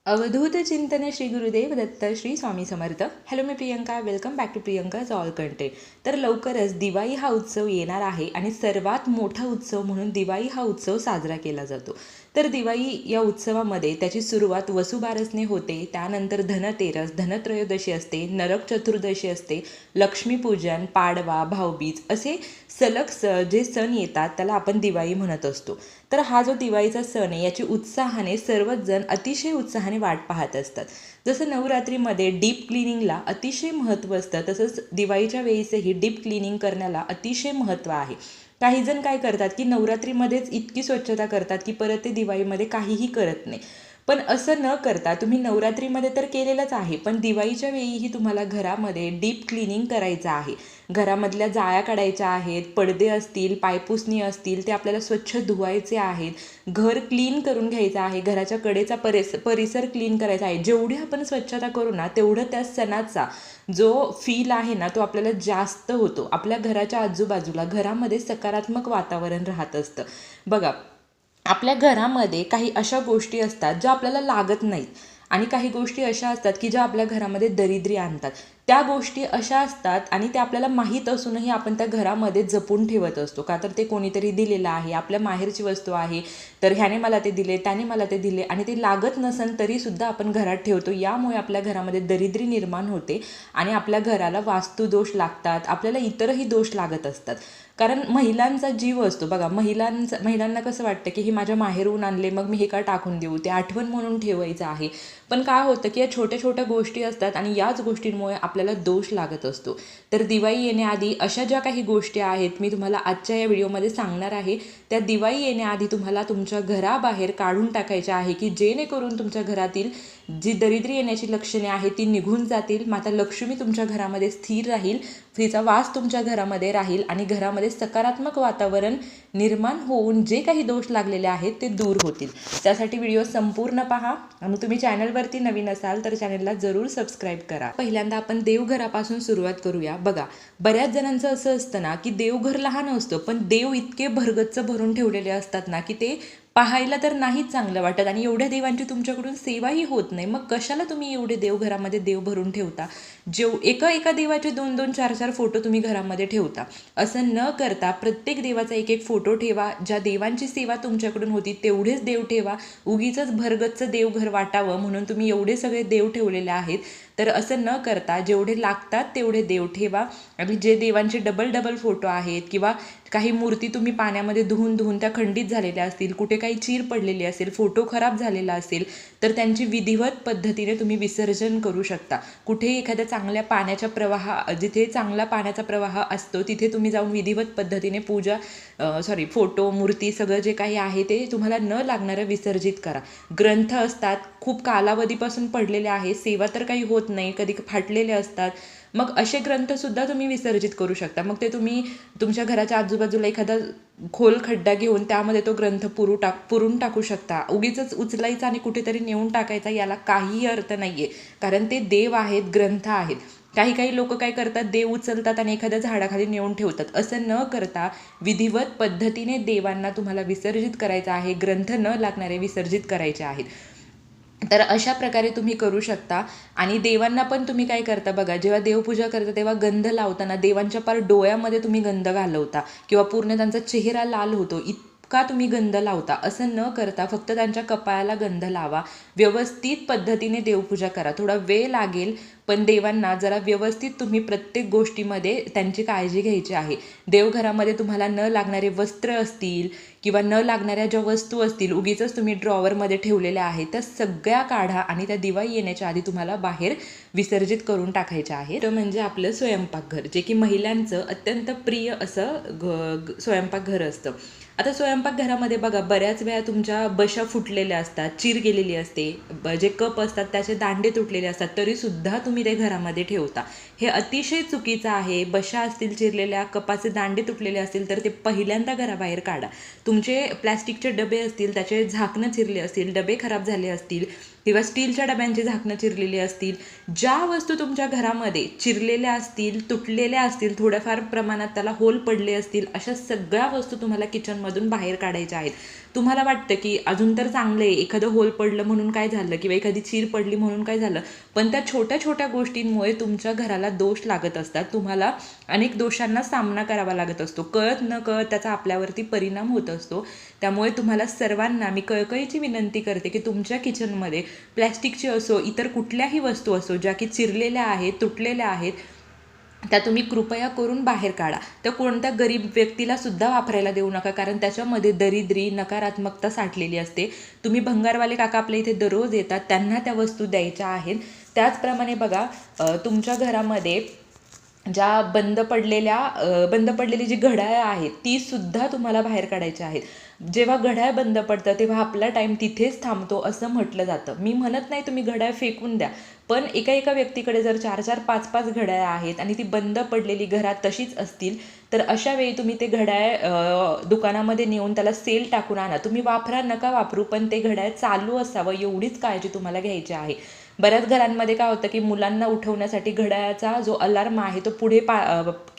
अवधूत चिंतन श्री गुरुदेव दत्त श्री स्वामी समर्थ. हॅलो, मी Priyanka. Welcome back to Priyanka's all content. तर लवकरच दिवाळी हा उत्सव येणार आहे आणि सर्वात मोठा उत्सव म्हणून दिवाळी हा उत्सव साजरा केला जातो. तर दिवाळी या उत्सवामध्ये त्याची सुरुवात वसुबारसने होते. त्यानंतर धनतेरस, धनत्रयोदशी असते, नरक चतुर्दशी असते, लक्ष्मीपूजन, पाडवा, भाऊबीज असे सलग जे सण येतात त्याला आपण दिवाळी म्हणत असतो. तर हा जो दिवाळीचा सण आहे याची उत्साहाने सर्वच जण अतिशय उत्साहाने वाट पाहत असतात. जसं नवरात्रीमध्ये डीप क्लिनिंगला अतिशय महत्त्व असतं, तसंच दिवाळीच्या वेळेसही डीप क्लिनिंग करण्याला अतिशय महत्त्व आहे. काही जण काय करतात की नवरात्रीमध्येच इतकी स्वच्छता करतात की परत ते दिवाळीमध्ये काहीही करत नाही. पण असं न करता तुम्ही नवरात्रीमध्ये तर केलेलंच आहे, पण दिवाळीच्या वेळीही तुम्हाला घरामध्ये डीप क्लिनिंग करायचं आहे. घरामधल्या जाळ्या काढायच्या आहेत, पडदे असतील, पायपुसणी असतील ते आपल्याला स्वच्छ धुवायचे आहेत, घर क्लीन करून घ्यायचं आहे, घराच्या कडेचा परिसर क्लीन करायचा आहे. जेवढी आपण स्वच्छता करू ना तेवढं त्या सणाचा जो फील आहे ना तो आपल्याला जास्त होतो. आपल्या घराच्या आजूबाजूला घरामध्ये सकारात्मक वातावरण राहत असतं. बघा, आपल्या घरामध्ये काही अशा गोष्टी असतात ज्या आपल्याला लागत नाहीत आणि काही गोष्टी अशा असतात की ज्या आपल्या घरामध्ये दरिद्री आणतात. त्या गोष्टी अशा असतात आणि ते आपल्याला माहीत असूनही आपण त्या घरामध्ये जपून ठेवत असतो. का तर ते कोणीतरी दिलेलं आहे, आपल्या माहेरची वस्तू आहे, तर ह्याने मला ते दिले, त्याने मला ते दिले आणि ते लागत नसेल तरीसुद्धा आपण घरात ठेवतो. यामुळे आपल्या घरामध्ये दरिद्री निर्माण होते आणि आपल्या घराला वास्तुदोष लागतात, आपल्याला इतरही दोष लागत असतात. कारण महिलांचा जीव असतो. बघा, महिलांना कसं वाटतं की हे माझ्या माहेरून आणले, मग मी हे का टाकून देऊ, ते आठवण म्हणून ठेवायचं आहे. पण काय होतं की या छोट्या छोट्या गोष्टी असतात आणि याच गोष्टींमुळे आपल्याला दोष लागत असतो. तर दिवाळी येण्याआधी अशा ज्या काही गोष्टी आहेत मी तुम्हाला आजच्या या व्हिडिओमध्ये सांगणार आहे. त्या दिवाळी येण्याआधी तुम्हाला तुमच्या घराबाहेर काढून टाकायच्या आहे की जेणेकरून तुमच्या घरातील जी दरिद्री येण्याची लक्षणे आहेत ती निघून जातील. माता लक्ष्मी तुमच्या घरामध्ये स्थिर राहील, तिचा वास तुमच्या घरामध्ये राहील आणि घरामध्ये सकारात्मक वातावरण निर्माण होऊन जे काही दोष लागलेले आहेत ते दूर होतील. त्यासाठी व्हिडिओ संपूर्ण पहा आणि तुम्ही चॅनलवरती नवीन असाल तर चॅनलला जरूर सबस्क्राईब करा. पहिल्यांदा आपण देवघरापासून सुरुवात करूया. बघा, बऱ्याच जणांचं असं असतं ना की देवघर लहान असतं पण देव इतके भरगच्च भरून ठेवलेले असतात ना की ते पाहायला तर नाहीच चांगलं वाटत आणि एवढ्या देवांची तुमच्याकडून सेवाही होत नाही. मग कशाला तुम्ही एवढे देवघरामध्ये देव भरून ठेवता? एका देवाचे 2-2, 4-4 फोटो तुम्ही घरामध्ये ठेवता. असं न करता प्रत्येक देवाचा एक फोटो ठेवा. ज्या देवांची सेवा तुमच्याकडून होती तेवढेच देव ठेवा. उगीचच भरगच्च देवघर वाटावं म्हणून तुम्ही एवढे सगळे देव ठेवलेले आहेत. तर असं न करता जेवढे लागतात तेवढे देव ठेवा आणि जे देवांचे डबल फोटो आहेत किंवा काही मूर्ती तुम्ही पाण्यामध्ये धुवून त्या खंडित झालेल्या असतील, कुठे काही चीर पडलेली असेल, फोटो खराब झालेला असेल तर त्यांची विधिवत पद्धतीने तुम्ही विसर्जन करू शकता. कुठे एखाद्या चांगल्या पाण्याच्या जिथे चांगला पाण्याचा प्रवाह असतो तिथे तुम्ही जाऊन विधिवत पद्धतीने फोटो, मूर्ती सगळं जे काही आहे ते तुम्हाला न लागणारं विसर्जित करा. ग्रंथ असतात खूप कालावधीपासून पडलेले आहे, सेवा तर काही होत नाही, कधी फाटलेले असतात, मग असे ग्रंथसुद्धा तुम्ही विसर्जित करू शकता. मग ते तुम्ही तुमच्या घराच्या आजूबाजूला एखादा खोल खड्डा घेऊन त्यामध्ये तो ग्रंथ पुरून टाकू शकता. उगीच उचलायचा आणि कुठेतरी नेऊन टाकायचा याला काहीही अर्थ नाही आहे, कारण ते देव आहेत, ग्रंथ आहेत. काही लोक काय करतात, देव उचलतात आणि एखाद्या झाडाखाली नेऊन ठेवतात. असं न करता विधिवत पद्धतीने देवांना तुम्हाला विसर्जित करायचं आहे. ग्रंथ न लागणारे विसर्जित करायचे आहेत. तर अशा प्रकारे तुम्ही करू शकता. आणि देवांना पण तुम्ही काय करता बघा, जेव्हा देवपूजा करता तेव्हा गंध लावताना देवांच्या पार डोळ्यामध्ये तुम्ही गंध घालवता किंवा पूर्ण त्यांचा चेहरा लाल होतो इतका तुम्ही गंध लावता. असं न करता फक्त त्यांच्या कपाळाला गंध लावा. व्यवस्थित पद्धतीने देवपूजा करा. थोडा वेळ लागेल पण देवांना जरा व्यवस्थित तुम्ही प्रत्येक गोष्टीमध्ये त्यांची काळजी घ्यायची आहे. देवघरामध्ये तुम्हाला न लागणारे वस्त्र असतील किंवा न लागणाऱ्या ज्या वस्तू असतील उगीचच तुम्ही ड्रॉवरमध्ये ठेवलेल्या आहेत त्या सगळ्या काढा आणि त्या दिवाळी येण्याच्या आधी तुम्हाला बाहेर विसर्जित करून टाकायच्या आहे. तर म्हणजे आपलं स्वयंपाकघर, जे की महिलांचं अत्यंत प्रिय असं स्वयंपाकघर असतं. आता स्वयंपाकघरामध्ये बघा, बऱ्याच वेळा तुमच्या बशा फुटलेल्या असतात, चीर गेलेली असते, जे कप असतात त्याचे दांडे तुटलेले असतात, तरीसुद्धा तुम्ही ते घरामध्ये ठेवता. हे अतिशय चुकीचं आहे. बशा असतील चिरलेल्या, कपाचे दांडे तुटलेले असतील तर ते पहिल्यांदा घराबाहेर काढा. तुमचे प्लॅस्टिकचे डबे असतील, त्याचे झाकणं चिरले असतील, डबे खराब झाले असतील किंवा स्टीलच्या डब्यांची झाकणं चिरलेली असतील, ज्या वस्तू तुमच्या घरामध्ये चिरलेल्या असतील, तुटलेल्या असतील, थोड्याफार प्रमाणात त्याला होल पडले असतील, अशा सगळ्या वस्तू तुम्हाला किचनमधून बाहेर काढायच्या आहेत. तुम्हाला वाटतं की अजून तर चांगलं आहे, एखादं होल पडलं म्हणून काय झालं किंवा एखादी चीर पडली म्हणून काय झालं, पण त्या छोट्या छोट्या गोष्टींमुळे तुमच्या घराला दोष लागत असतात. तुम्हाला अनेक दोषांना सामना करावा लागत असतो. कळत न कळत त्याचा आपल्यावरती परिणाम होत असतो. त्यामुळे तुम्हाला सर्वांना मी कळकळीची विनंती करते की तुमच्या किचनमध्ये प्लॅस्टिकची असो, इतर कुठल्याही वस्तू असो ज्या की चिरलेल्या आहेत, तुटलेल्या आहेत, त्या तुम्ही कृपया करून बाहेर काढा. त्या कोणत्या गरीब व्यक्तीला सुद्धा वापरायला देऊ नका, कारण त्याच्यामध्ये दरिद्री, नकारात्मकता साठलेली असते. तुम्ही भंगारवाले काका आपल्या इथे दररोज येतात, त्यांना त्या वस्तू द्यायच्या आहेत. त्याचप्रमाणे बघा, तुमच्या घरामध्ये ज्या बंद पडलेली जी घड्याळं आहेत ती सुद्धा तुम्हाला बाहेर काढायची आहेत. जेव्हा घड्याळ बंद पडतं तेव्हा आपला टाईम तिथेच थांबतो असं म्हटलं जातं. मी म्हणत नाही तुम्ही घड्याळ फेकून द्या, पण एका व्यक्तीकडे जर 4-4, 5-5 घड्याळ आहेत आणि ती बंद पडलेली घरात तशीच असतील, तर अशा वेळी तुम्ही ते घड्याळ दुकानामध्ये नेऊन त्याला सेल टाकून आणा. तुम्ही वापरा नका वापरू, पण ते घड्याळ चालू असावं एवढीच काळजी तुम्हाला घ्यायची आहे. बऱ्याच घरांमध्ये काय होतं की मुलांना उठवण्यासाठी घड्याळाचा जो अलार्म आहे तो पुढे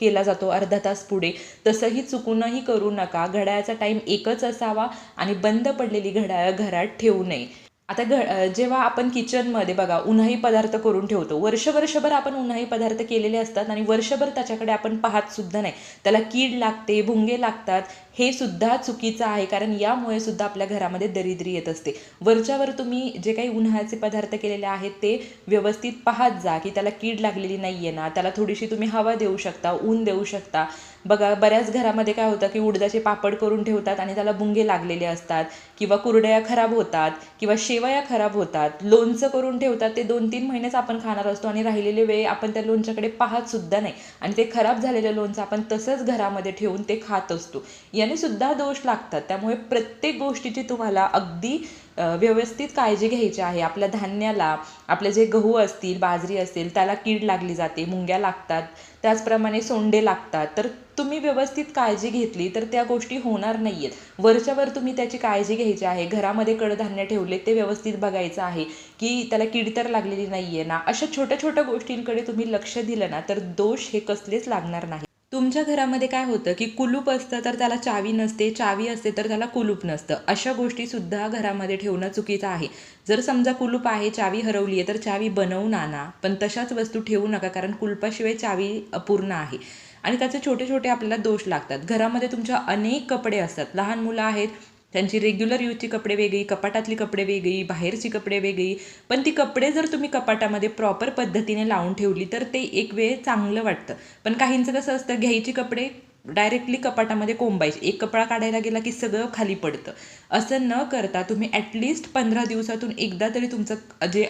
केला जातो, अर्धा तास पुढे. तसंही चुकूनही करू नका. घड्याळाचा टाईम एकच असावा आणि बंद पडलेली घड्याळ घरात ठेवू नये. आता जेव्हा आपण किचनमध्ये बघा उन्हाळी पदार्थ करून ठेवतो, वर्षभर आपण उन्हाळी पदार्थ केलेले असतात आणि वर्षभर त्याच्याकडे आपण पाहत सुद्धा नाही, त्याला कीड लागते, भुंगे लागतात. हे सुद्धा चुकीचं आहे, कारण यामुळे सुद्धा आपल्या घरामध्ये दरिद्री येत असते. वरच्यावर तुम्ही जे काही उन्हाळ्याचे पदार्थ केलेले आहेत ते व्यवस्थित पाहत जा की त्याला कीड लागलेली नाही आहे ना, त्याला थोडीशी तुम्ही हवा देऊ शकता, ऊन देऊ शकता. बघा बऱ्याच घरामध्ये काय होतं की उडदाचे पापड करून ठेवतात आणि त्याला भुंगे लागलेले असतात, किंवा कुरडया खराब होतात, किंवा शेवया खराब होतात. लोणचं करून ठेवतात, ते 2-3 महिनेच आपण खाणार असतो आणि राहिलेले वेळ आपण त्या लोणच्याकडे पाहत सुद्धा नाही, आणि ते खराब झालेलं लोणचं आपण तसंच घरामध्ये ठेवून ते खात असतो. याने सुद्धा दोष लागतात. त्यामुळे प्रत्येक गोष्टीची तुम्हाला अगदी व्यवस्थित काळजी घ्यायची आहे. आपल्या धान्याला, आपले जे गहू असतील, बाजरी असेल, त्याला कीड लागली जाते, मुंग्या लागतात, त्याचप्रमाणे सोंडे लागतात. तर तुम्ही व्यवस्थित काळजी घेतली तर त्या गोष्टी होणार नाही आहेत. वरच्यावर तुम्ही त्याची काळजी घ्यायची आहे. घरामध्ये कडधान्य ठेवले ते व्यवस्थित बघायचं आहे की त्याला कीड तर लागलेली नाही आहे ना. अशा छोट्या छोट्या गोष्टींकडे तुम्ही लक्ष दिलं ना तर दोष हे कसलेच लागणार नाही. तुमच्या घरामध्ये काय होतं की कुलूप असतं तर त्याला चावी नसते, चावी असते तर त्याला कुलूप नसतं. अशा गोष्टीसुद्धा घरामध्ये ठेवणं चुकीचं आहे. जर समजा कुलूप आहे, चावी हरवली आहे, तर चावी बनवून आणा, पण तशाच वस्तू ठेवू नका, कारण कुलपाशिवाय चावी अपूर्ण आहे. आणि त्याचे छोटे छोटे आपल्याला दोष लागतात. घरामध्ये तुमच्या अनेक कपडे असतात, लहान मुलं आहेत, त्यांची रेग्युलर यूजची कपडे वेगळी, कपाटातली कपडे वेगळी, बाहेरची कपडे वेगळी. पण ती कपडे जर तुम्ही कपाटामध्ये प्रॉपर पद्धतीने लावून ठेवली तर ते एक वेळ चांगलं वाटतं. पण काहींचं कसं असतं, घ्यायची कपडे डायरेक्टली कपाटामध्ये कोंबायचे, एक कपडा काढायला गेला की सगळं खाली पडतं. असं न करता तुम्ही ॲटलिस्ट 15 दिवसातून एकदा तरी तुमचं जे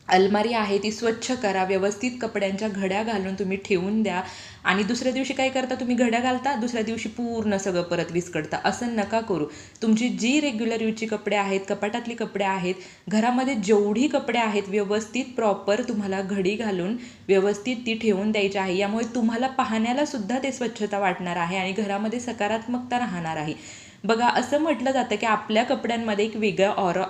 अलमारी आहे ती स्वच्छ करा, व्यवस्थित कपड्यांच्या घड्या घालून तुम्ही ठेवून द्या. आणि दुसऱ्या दिवशी काय करता, तुम्ही घड्या घालता, दुसऱ्या दिवशी पूर्ण सगळं परत विस्कटता. असं नका करू. तुमची जी रेग्युलर यूजची कपडे आहेत, कपाटातली कपडे आहेत, घरामध्ये जेवढी कपडे आहेत, व्यवस्थित प्रॉपर तुम्हाला घडी घालून व्यवस्थित ती ठेवून द्यायची आहे. यामुळे तुम्हाला पाहण्याला सुद्धा ते स्वच्छता वाटणार आहे आणि घरामध्ये सकारात्मकता राहणार आहे. बघा असं म्हटलं जातं की आपल्या कपड्यांमध्ये एक वेगळा ऑरा,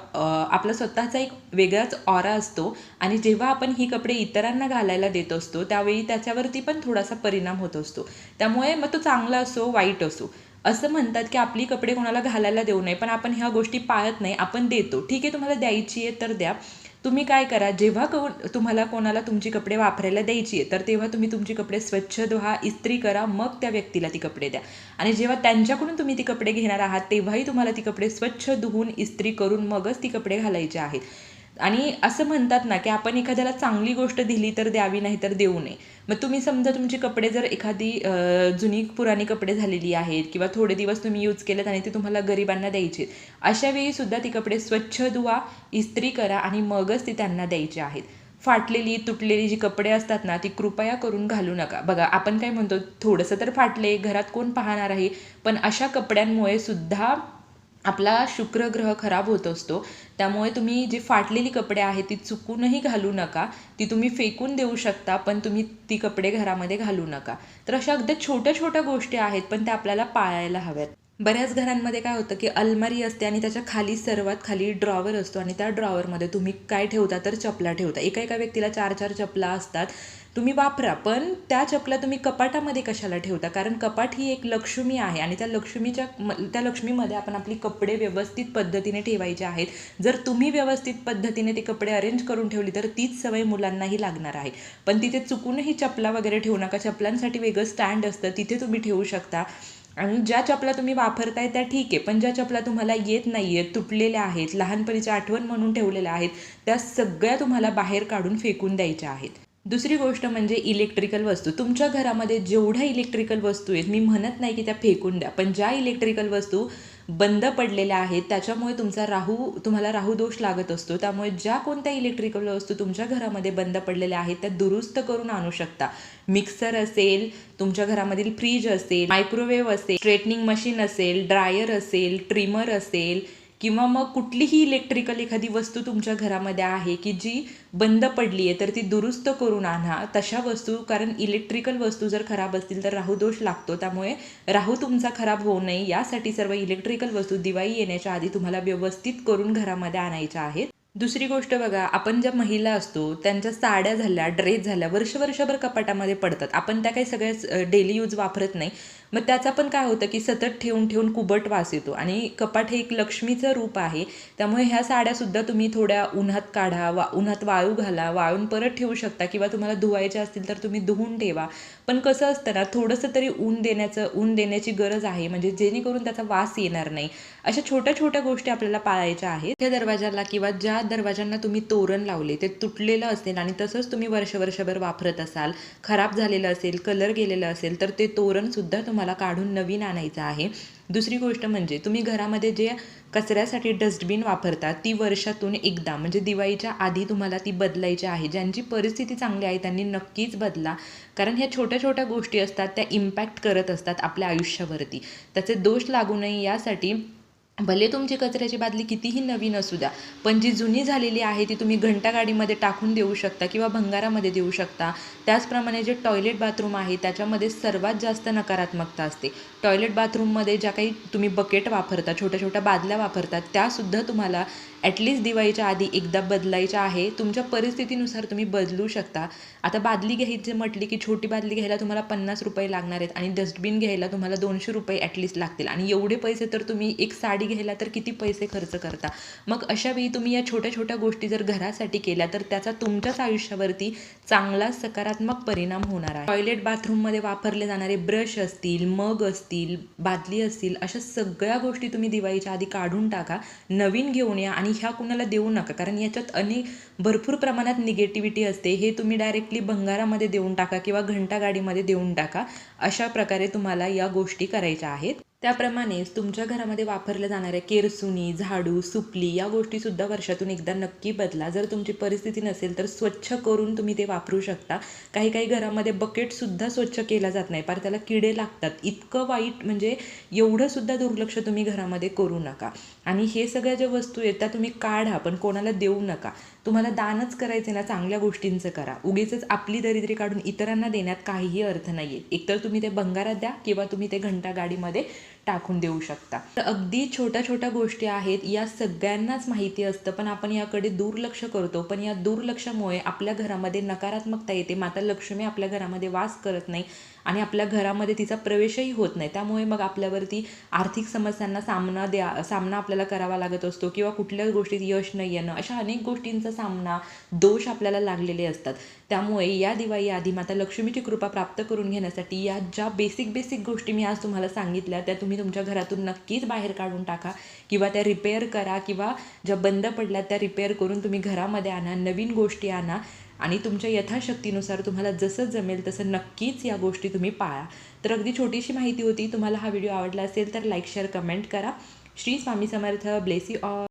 आपला स्वतःचा एक वेगळाच ऑरा असतो, आणि जेव्हा आपण ही कपडे इतरांना घालायला देत असतो त्यावेळी त्याच्यावरती पण थोडासा परिणाम होत असतो. त्यामुळे मग तो चांगला असो वाईट असो, असं म्हणतात की आपली कपडे कोणाला घालायला देऊ नये, पण आपण ह्या गोष्टी पाळत नाही, आपण देतो. ठीक आहे, तुम्हाला द्यायची आहे तर द्या. तुम्ही काय करा, जेव्हा तुम्हाला कोणाला तुमची कपडे वापरायला द्यायची आहे तर तेव्हा तुम्ही तुमची कपडे स्वच्छ धुवा, इस्त्री करा, मग त्या व्यक्तीला ती कपडे द्या. आणि जेव्हा त्यांच्याकडून तुम्ही ती कपडे घेणार आहात तेव्हाही तुम्हाला ती कपडे स्वच्छ धुवून इस्त्री करून मगच ती कपडे घालायची आहेत. आणि असं म्हणतात ना की आपण एखाद्याला चांगली गोष्ट दिली तर द्यावी, नाही तर देऊ नये. मग तुम्ही समजा तुमची कपडे जर एखादी जुनी पुराणी कपडे झालेली आहेत किंवा थोडे दिवस तुम्ही यूज केलेत आणि ते तुम्हाला गरिबांना द्यायचे, अशा वेळी सुद्धा ती कपडे स्वच्छ धुवा, इस्त्री करा आणि मगच ती त्यांना द्यायची आहेत. फाटलेली तुटलेली जी कपडे असतात ना ती कृपया करून घालू नका. बघा आपण काय म्हणतो, थोडंसं तर फाटले, घरात कोण पाहणार आहे, पण अशा कपड्यांमुळे सुद्धा आपला शुक्रग्रह खराब होत असतो. त्यामुळे तुम्ही जी फाटलेली कपडे आहेत ती चुकूनही घालू नका. ती तुम्ही फेकून देऊ शकता, पण तुम्ही ती कपडे घरामध्ये घालू नका. तर अशा अगदी छोट्या छोट्या गोष्टी आहेत, पण त्या आपल्याला पाळायला हव्यात. बऱ्याच घरांमध्ये काय होतं की अलमारी असते आणि त्याच्या खाली सर्वात खाली ड्रॉवर असतो आणि त्या ड्रॉवरमध्ये तुम्ही काय ठेवता तर चपला ठेवता. एका एका व्यक्तीला 4-4 चपला असतात. तुम्ही वापरा, पण त्या चपला तुम्ही कपाटामध्ये कशाला ठेवता? कारण कपाट ही एक लक्ष्मी आहे आणि त्या लक्ष्मीमध्ये आपण आपली कपडे व्यवस्थित पद्धतीने ठेवायचे आहेत. जर तुम्ही व्यवस्थित पद्धतीने ते कपडे अरेंज करून ठेवली तर तीच सवय मुलांनाही लागणार आहे. पण तिथे चुकूनही चपला वगैरे ठेवू नका. चपलांसाठी वेगळं स्टँड असतं, तिथे तुम्ही ठेवू शकता. आणि ज्या चपला तुम्ही वापरताय त्या ठीक आहे, पण ज्या चपला तुम्हाला येत नाही आहेत, तुटलेल्या आहेत, लहानपणीची आठवण म्हणून ठेवलेल्या आहेत, त्या सगळ्या तुम्हाला बाहेर काढून फेकून द्यायच्या आहेत. दुसरी गोष्ट म्हणजे इलेक्ट्रिकल वस्तू. तुमच्या घरामध्ये जेवढ्या इलेक्ट्रिकल वस्तू आहेत, मी म्हणत नाही की त्या फेकून द्या, पण ज्या इलेक्ट्रिकल वस्तू बंद पडलेल्या आहेत त्याच्यामुळे तुम्हाला राहू दोष लागत असतो. त्यामुळे ज्या कोणत्या इलेक्ट्रिकल वस्तू तुमच्या घरामध्ये बंद पडलेल्या आहेत त्या दुरुस्त करून आणू शकता. मिक्सर असेल, तुमच्या घरामधील फ्रीज असेल, मायक्रोवेव्ह असेल, स्ट्रेटनिंग मशीन असेल, ड्रायर असेल, ट्रिमर असेल, किंवा मग कुठलीही इलेक्ट्रिकल एखादी वस्तू तुमच्या घरामध्ये आहे की जी बंद पडली आहे तर ती दुरुस्त करून आणा तशा वस्तू. कारण इलेक्ट्रिकल वस्तू जर खराब असतील तर राहू दोष लागतो. त्यामुळे राहू तुमचा खराब होऊ नये यासाठी सर्व इलेक्ट्रिकल वस्तू दिवाळी येण्याच्या आधी तुम्हाला व्यवस्थित करून घरामध्ये आणायच्या आहेत. दुसरी गोष्ट बघा, आपण ज्या महिला असतो त्यांच्या साड्या झाल्या, ड्रेस झाल्या, वर्षभर कपाटामध्ये पडतात. आपण त्या काही सगळ्या डेली यूज वापरत नाही. मग त्याचा पण काय होतं की सतत ठेवून ठेवून कुबट वास येतो आणि कपाट हे एक लक्ष्मीचं रूप आहे. त्यामुळे ह्या साड्यासुद्धा तुम्ही थोड्या उन्हात काढा, उन्हात वाळू घाला, वाळून परत ठेवू शकता किंवा तुम्हाला धुवायच्या असतील तर तुम्ही धुवून ठेवा. पण कसं असतं ना, थोडंसं तरी ऊन देण्याची गरज आहे, म्हणजे जेणेकरून त्याचा वास येणार नाही. अशा छोट्या छोट्या गोष्टी आपल्याला पाळायच्या आहेत. त्या दरवाजाला किंवा ज्या दरवाजांना तुम्ही तोरण लावले ते तुटलेलं असेल आणि तसंच तुम्ही वर्षभर वापरत असाल, खराब झालेलं असेल, कलर गेलेलं असेल तर ते तोरणसुद्धा तुम्हाला काढून नवीन आणायचं आहे. दुसरी गोष्ट म्हणजे तुम्ही घरामध्ये जे कचऱ्यासाठी डस्टबिन वापरता ती वर्षातून एकदा म्हणजे दिवाळीच्या आधी तुम्हाला ती बदलायची आहे. ज्यांची परिस्थिती चांगली आहे त्यांनी नक्कीच बदला, कारण ह्या छोट्या छोट्या गोष्टी असतात त्या इम्पॅक्ट करत असतात आपल्या आयुष्यावरती. त्याचे दोष लागू नये यासाठी भले तुमची कचऱ्याची बादली कितीही नवीन असू द्या, पण जी जुनी झालेली आहे ती तुम्ही घंटागाडीमध्ये टाकून देऊ शकता किंवा भंगारामध्ये देऊ शकता. त्याचप्रमाणे जे टॉयलेट बाथरूम आहे त्याच्यामध्ये सर्वात जास्त नकारात्मकता असते. टॉयलेट बाथरूममध्ये ज्या काही तुम्ही बकेट वापरता, छोट्या छोट्या बादल्या वापरतात, त्यासुद्धा तुम्हाला ॲटलिस्ट दिवाळीच्या आधी एकदा बदलायच्या आहे. तुमच्या परिस्थितीनुसार तुम्ही बदलू शकता. आता बादली घ्यायची म्हटली की छोटी बादली घ्यायला तुम्हाला 50 रुपये लागणार आहेत आणि डस्टबिन घ्यायला तुम्हाला 200 रुपये ॲटलिस्ट लागतील आणि एवढे पैसे तर तुम्ही एक साडी घ्यायला तर किती पैसे खर्च करता. मग अशावेळी तुम्ही या छोट्या छोट्या गोष्टी जर घरासाठी केल्या तर त्याचा तुमच्याच आयुष्यावरती चांगला सकारात्मक परिणाम होणार आहे. टॉयलेट बाथरूममध्ये वापरले जाणारे ब्रश असतील, मग असतील, बादली असतील, अशा सगळ्या गोष्टी तुम्ही दिवाळीच्या आधी काढून टाका, नवीन घेऊन या आणि ह्या कुणाला देऊ नका. कारण याच्यात भरपूर प्रमाणात निगेटिव्हिटी असते. हे तुम्ही डायरेक्टली भंगारामध्ये देऊन टाका किंवा घंटागाडीमध्ये देऊन टाका. अशा प्रकारे तुम्हाला या गोष्टी करायच्या आहेत. त्याप्रमाणेच तुमच्या घरामध्ये वापरल्या जाणाऱ्या केरसुनी, झाडू, सुपली या गोष्टीसुद्धा वर्षातून एकदा नक्की बदला. जर तुमची परिस्थिती नसेल तर स्वच्छ करून तुम्ही ते वापरू शकता. काही काही घरामध्ये बकेटसुद्धा स्वच्छ केला जात नाही, पार त्याला किडे लागतात. इतकं वाईट, म्हणजे एवढंसुद्धा दुर्लक्ष तुम्ही घरामध्ये करू नका. आणि हे सगळ्या ज्या वस्तू आहेत त्या तुम्ही काढा, पण कोणाला देऊ नका. तुम्हाला दानच करायचे ना, चांगल्या गोष्टींचं करा. उगीचच आपली दरिद्री काढून इतरांना देण्यात काहीही अर्थ नाही आहे. एकतर तुम्ही ते भंगारात द्या किंवा तुम्ही ते घंटागाडीमध्ये टाकून देऊ शकता. तर अगदी छोट्या छोट्या गोष्टी आहेत, या सगळ्यांनाच माहिती असतं, पण आपण याकडे दुर्लक्ष करतो. पण या दुर्लक्षामुळे आपल्या घरामध्ये नकारात्मकता येते. माता लक्ष्मी आपल्या घरामध्ये वास करत नाही आणि आपल्या घरामध्ये तिचा प्रवेशही होत नाही. त्यामुळे मग आपल्यावरती आर्थिक समस्यांना सामना आपल्याला करावा लागत असतो किंवा कुठल्याच गोष्टीत यश नाही येणं, अशा अनेक गोष्टींचा दोष आपल्याला लागलेले असतात. त्यामुळे या दिवाळी आधी माता लक्ष्मीची कृपा प्राप्त करून घेण्यासाठी या ज्या बेसिक गोष्टी मी आज तुम्हाला सांगितल्या त्या तुम्ही तुमच्या घरातून नक्कीच बाहेर काढून टाका किंवा त्या रिपेअर करा किंवा ज्या बंद पडल्या त्या रिपेअर करून तुम्ही घरामध्ये आणा, नवीन गोष्टी आणा आणि तुमच्या यथाशक्तीनुसार तुम्हाला जसं जमेल तसं नक्कीच या गोष्टी तुम्ही पाळा. तर अगदी छोटीशी माहिती होती. तुम्हाला हा व्हिडिओ आवडला असेल तर लाईक, शेअर, कमेंट करा. Shri Swami Samarth. Bless you all.